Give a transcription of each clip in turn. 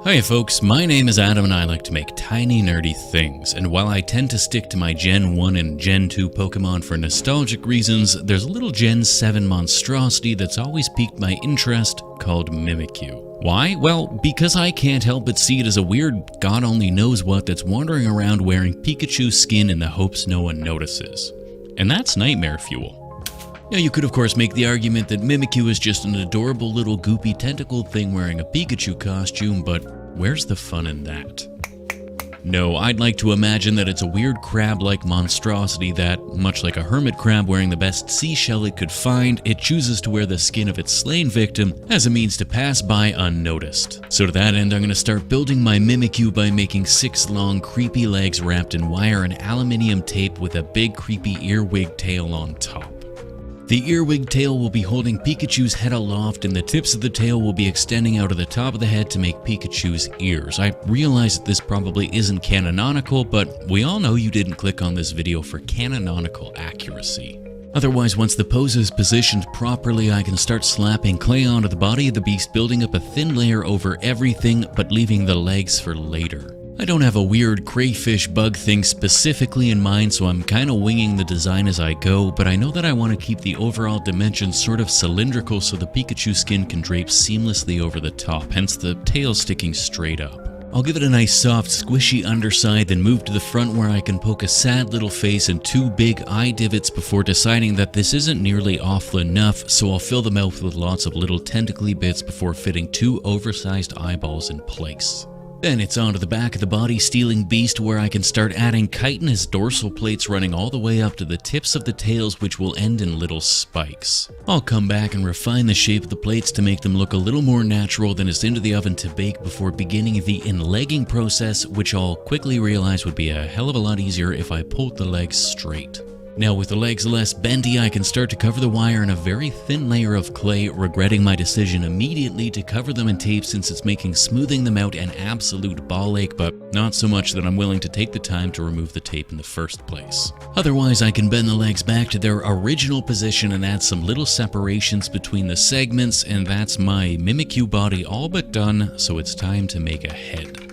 Hi folks, my name is Adam and I like to make tiny nerdy things, and while I tend to stick to my Gen 1 and Gen 2 Pokemon for nostalgic reasons, there's a little Gen 7 monstrosity that's always piqued my interest called Mimikyu. Why? Well, because I can't help but see it as a weird god only knows what that's wandering around wearing Pikachu skin in the hopes no one notices. And that's nightmare fuel. Now you could of course make the argument that Mimikyu is just an adorable little goopy tentacle thing wearing a Pikachu costume, but where's the fun in that? No, I'd like to imagine that it's a weird crab-like monstrosity that, much like a hermit crab wearing the best seashell it could find, it chooses to wear the skin of its slain victim as a means to pass by unnoticed. So to that end, I'm going to start building my Mimikyu by making 6 long creepy legs wrapped in wire and aluminium tape with a big creepy earwig tail on top. The earwig tail will be holding Pikachu's head aloft and the tips of the tail will be extending out of the top of the head to make Pikachu's ears. I realize that this probably isn't canonical, but we all know you didn't click on this video for canonical accuracy. Otherwise, once the pose is positioned properly, I can start slapping clay onto the body of the beast, building up a thin layer over everything, but leaving the legs for later. I don't have a weird crayfish bug thing specifically in mind, so I'm kinda winging the design as I go, but I know that I want to keep the overall dimensions sort of cylindrical so the Pikachu skin can drape seamlessly over the top, hence the tail sticking straight up. I'll give it a nice soft squishy underside, then move to the front where I can poke a sad little face and 2 big eye divots before deciding that this isn't nearly awful enough, so I'll fill the mouth with lots of little tentacly bits before fitting 2 oversized eyeballs in place. Then it's onto the back of the body stealing beast where I can start adding chitinous dorsal plates running all the way up to the tips of the tails, which will end in little spikes. I'll come back and refine the shape of the plates to make them look a little more natural, then it's into the oven to bake before beginning the inlegging process, which I'll quickly realize would be a hell of a lot easier if I pulled the legs straight. Now with the legs less bendy, I can start to cover the wire in a very thin layer of clay, regretting my decision immediately to cover them in tape since it's making smoothing them out an absolute ball ache, but not so much that I'm willing to take the time to remove the tape in the first place. Otherwise, I can bend the legs back to their original position and add some little separations between the segments, and that's my Mimikyu body all but done, so it's time to make a head.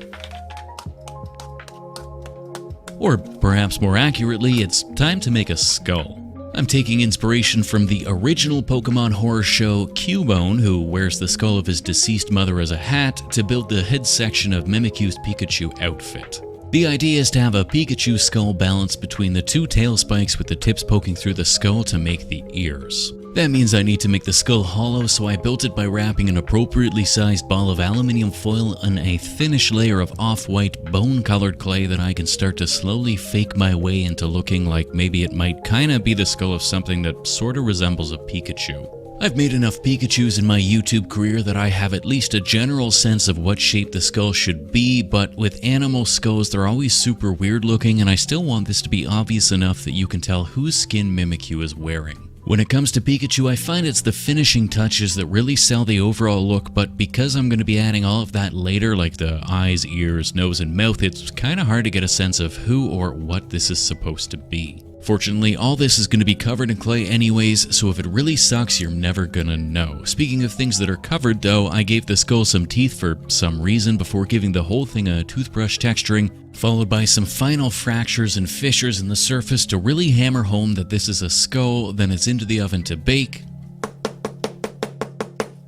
Or perhaps more accurately, it's time to make a skull. I'm taking inspiration from the original Pokemon horror show Cubone, who wears the skull of his deceased mother as a hat, to build the head section of Mimikyu's Pikachu outfit. The idea is to have a Pikachu skull balanced between the 2 tail spikes with the tips poking through the skull to make the ears. That means I need to make the skull hollow, so I built it by wrapping an appropriately sized ball of aluminium foil in a thinnish layer of off-white bone-colored clay that I can start to slowly fake my way into looking like maybe it might kinda be the skull of something that sorta resembles a Pikachu. I've made enough Pikachus in my YouTube career that I have at least a general sense of what shape the skull should be, but with animal skulls they're always super weird looking, and I still want this to be obvious enough that you can tell whose skin Mimikyu is wearing. When it comes to Pikachu, I find it's the finishing touches that really sell the overall look, but because I'm going to be adding all of that later, like the eyes, ears, nose, and mouth, it's kinda hard to get a sense of who or what this is supposed to be. Fortunately, all this is going to be covered in clay anyways, so if it really sucks, you're never gonna know. Speaking of things that are covered though, I gave the skull some teeth for some reason before giving the whole thing a toothbrush texturing, followed by some final fractures and fissures in the surface to really hammer home that this is a skull. Then it's into the oven to bake,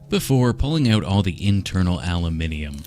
before pulling out all the internal aluminium.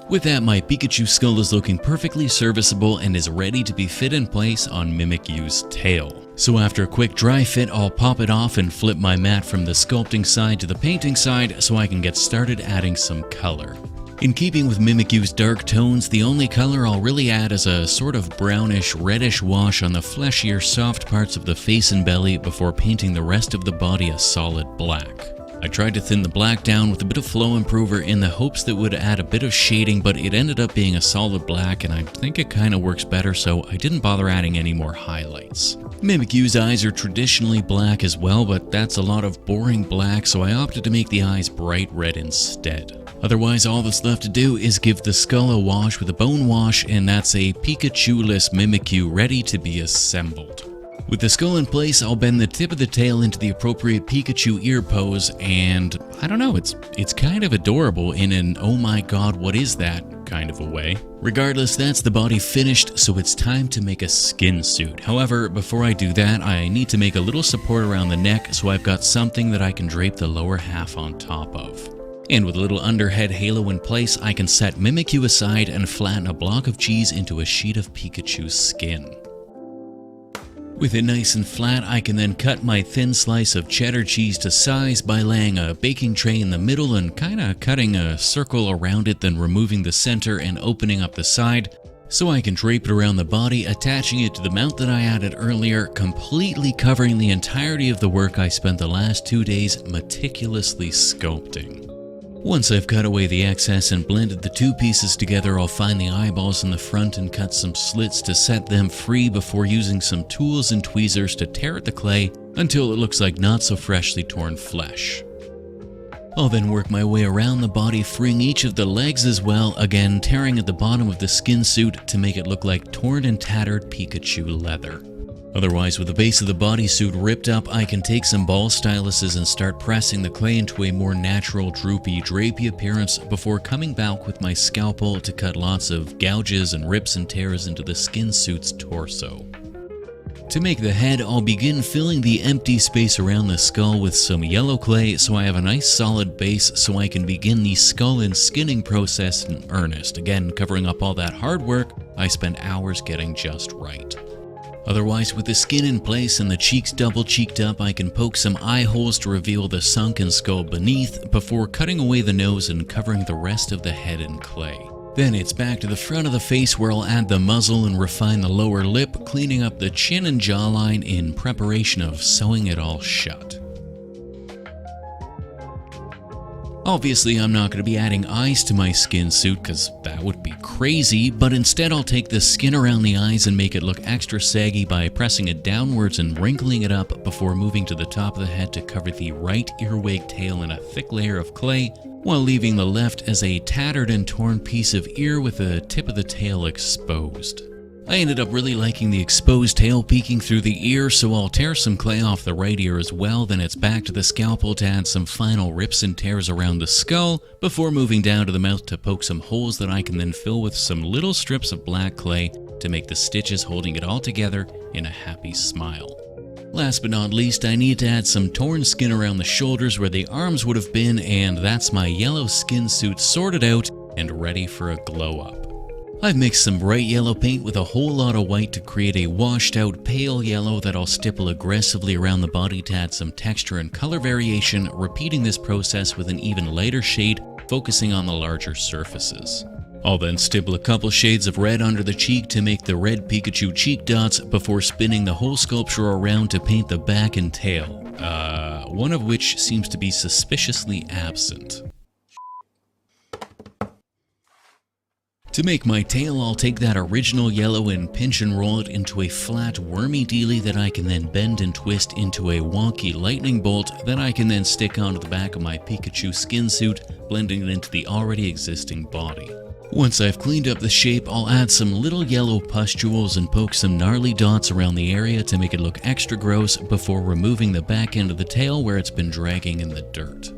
With that, my Pikachu skull is looking perfectly serviceable and is ready to be fit in place on Mimikyu's tail. So after a quick dry fit, I'll pop it off and flip my mat from the sculpting side to the painting side so I can get started adding some color. In keeping with Mimikyu's dark tones, the only color I'll really add is a sort of brownish reddish wash on the fleshier soft parts of the face and belly before painting the rest of the body a solid black. I tried to thin the black down with a bit of flow improver in the hopes that it would add a bit of shading, but it ended up being a solid black and I think it kinda works better, so I didn't bother adding any more highlights. Mimikyu's eyes are traditionally black as well, but that's a lot of boring black, so I opted to make the eyes bright red instead. Otherwise, all that's left to do is give the skull a wash with a bone wash, and that's a Pikachu-less Mimikyu ready to be assembled. With the skull in place, I'll bend the tip of the tail into the appropriate Pikachu ear pose, and I don't know, it's kind of adorable in an oh my god, what is that kind of a way. Regardless, that's the body finished, so it's time to make a skin suit. However, before I do that, I need to make a little support around the neck, so I've got something that I can drape the lower half on top of. And with a little underhead halo in place, I can set Mimikyu aside and flatten a block of cheese into a sheet of Pikachu's skin. With it nice and flat, I can then cut my thin slice of cheddar cheese to size by laying a baking tray in the middle and kinda cutting a circle around it, then removing the center and opening up the side, so I can drape it around the body, attaching it to the mount that I added earlier, completely covering the entirety of the work I spent the last 2 days meticulously sculpting. Once I've cut away the excess and blended the two pieces together, I'll find the eyeballs in the front and cut some slits to set them free before using some tools and tweezers to tear at the clay until it looks like not so freshly torn flesh. I'll then work my way around the body, freeing each of the legs as well, again tearing at the bottom of the skin suit to make it look like torn and tattered Pikachu leather. Otherwise, with the base of the bodysuit ripped up, I can take some ball styluses and start pressing the clay into a more natural, droopy, drapey appearance before coming back with my scalpel to cut lots of gouges and rips and tears into the skin suit's torso. To make the head, I'll begin filling the empty space around the skull with some yellow clay so I have a nice solid base so I can begin the skull and skinning process in earnest, again covering up all that hard work I spent hours getting just right. Otherwise, with the skin in place and the cheeks double cheeked up, I can poke some eye holes to reveal the sunken skull beneath before cutting away the nose and covering the rest of the head in clay. Then it's back to the front of the face where I'll add the muzzle and refine the lower lip, cleaning up the chin and jawline in preparation of sewing it all shut. Obviously, I'm not going to be adding eyes to my skin suit because that would be crazy, but instead I'll take the skin around the eyes and make it look extra saggy by pressing it downwards and wrinkling it up before moving to the top of the head to cover the right earwig tail in a thick layer of clay, while leaving the left as a tattered and torn piece of ear with the tip of the tail exposed. I ended up really liking the exposed tail peeking through the ear, so I'll tear some clay off the right ear as well, then it's back to the scalpel to add some final rips and tears around the skull, before moving down to the mouth to poke some holes that I can then fill with some little strips of black clay to make the stitches holding it all together in a happy smile. Last but not least, I need to add some torn skin around the shoulders where the arms would have been, and that's my yellow skin suit sorted out and ready for a glow up. I've mixed some bright yellow paint with a whole lot of white to create a washed out pale yellow that I'll stipple aggressively around the body to add some texture and color variation, repeating this process with an even lighter shade, focusing on the larger surfaces. I'll then stipple a couple shades of red under the cheek to make the red Pikachu cheek dots before spinning the whole sculpture around to paint the back and tail, one of which seems to be suspiciously absent. To make my tail, I'll take that original yellow and pinch and roll it into a flat, wormy dealie that I can then bend and twist into a wonky lightning bolt that I can then stick onto the back of my Pikachu skin suit, blending it into the already existing body. Once I've cleaned up the shape, I'll add some little yellow pustules and poke some gnarly dots around the area to make it look extra gross before removing the back end of the tail where it's been dragging in the dirt.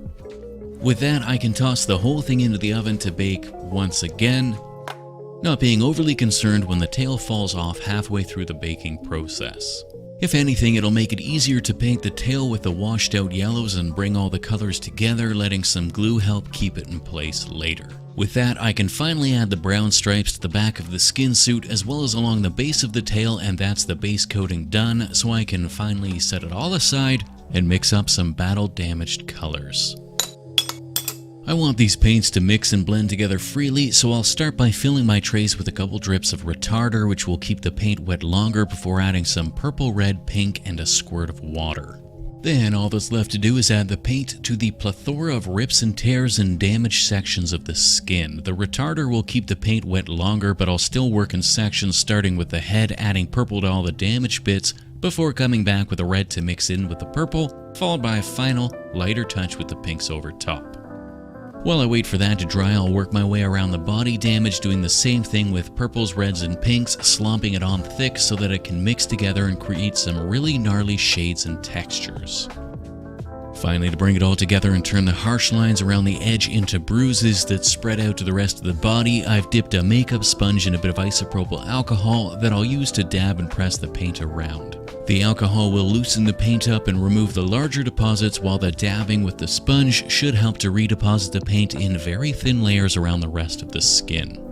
With that, I can toss the whole thing into the oven to bake once again, not being overly concerned when the tail falls off halfway through the baking process. If anything, it'll make it easier to paint the tail with the washed out yellows and bring all the colors together, letting some glue help keep it in place later. With that, I can finally add the brown stripes to the back of the skin suit as well as along the base of the tail, and that's the base coating done, so I can finally set it all aside and mix up some battle damaged colors. I want these paints to mix and blend together freely, so I'll start by filling my trays with a couple drips of retarder, which will keep the paint wet longer before adding some purple, red, pink, and a squirt of water. Then all that's left to do is add the paint to the plethora of rips and tears and damaged sections of the skin. The retarder will keep the paint wet longer, but I'll still work in sections starting with the head, adding purple to all the damaged bits, before coming back with the red to mix in with the purple, followed by a final, lighter touch with the pinks over top. While I wait for that to dry, I'll work my way around the body damage, doing the same thing with purples, reds, and pinks, slomping it on thick so that it can mix together and create some really gnarly shades and textures. Finally, to bring it all together and turn the harsh lines around the edge into bruises that spread out to the rest of the body, I've dipped a makeup sponge in a bit of isopropyl alcohol that I'll use to dab and press the paint around. The alcohol will loosen the paint up and remove the larger deposits, while the dabbing with the sponge should help to redeposit the paint in very thin layers around the rest of the skin.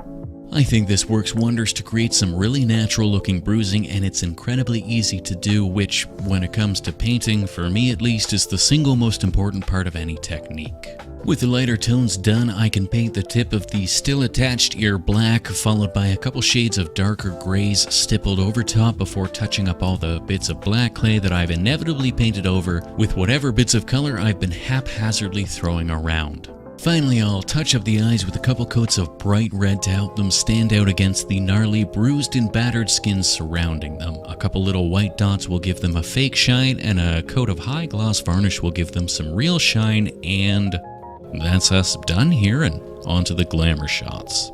I think this works wonders to create some really natural looking bruising, and it's incredibly easy to do, which, when it comes to painting, for me at least, is the single most important part of any technique. With the lighter tones done, I can paint the tip of the still attached ear black, followed by a couple shades of darker grays stippled over top before touching up all the bits of black clay that I've inevitably painted over with whatever bits of color I've been haphazardly throwing around. Finally, I'll touch up the eyes with a couple coats of bright red to help them stand out against the gnarly, bruised and battered skin surrounding them. A couple little white dots will give them a fake shine, and a coat of high gloss varnish will give them some real shine, and that's us done here and onto the glamour shots.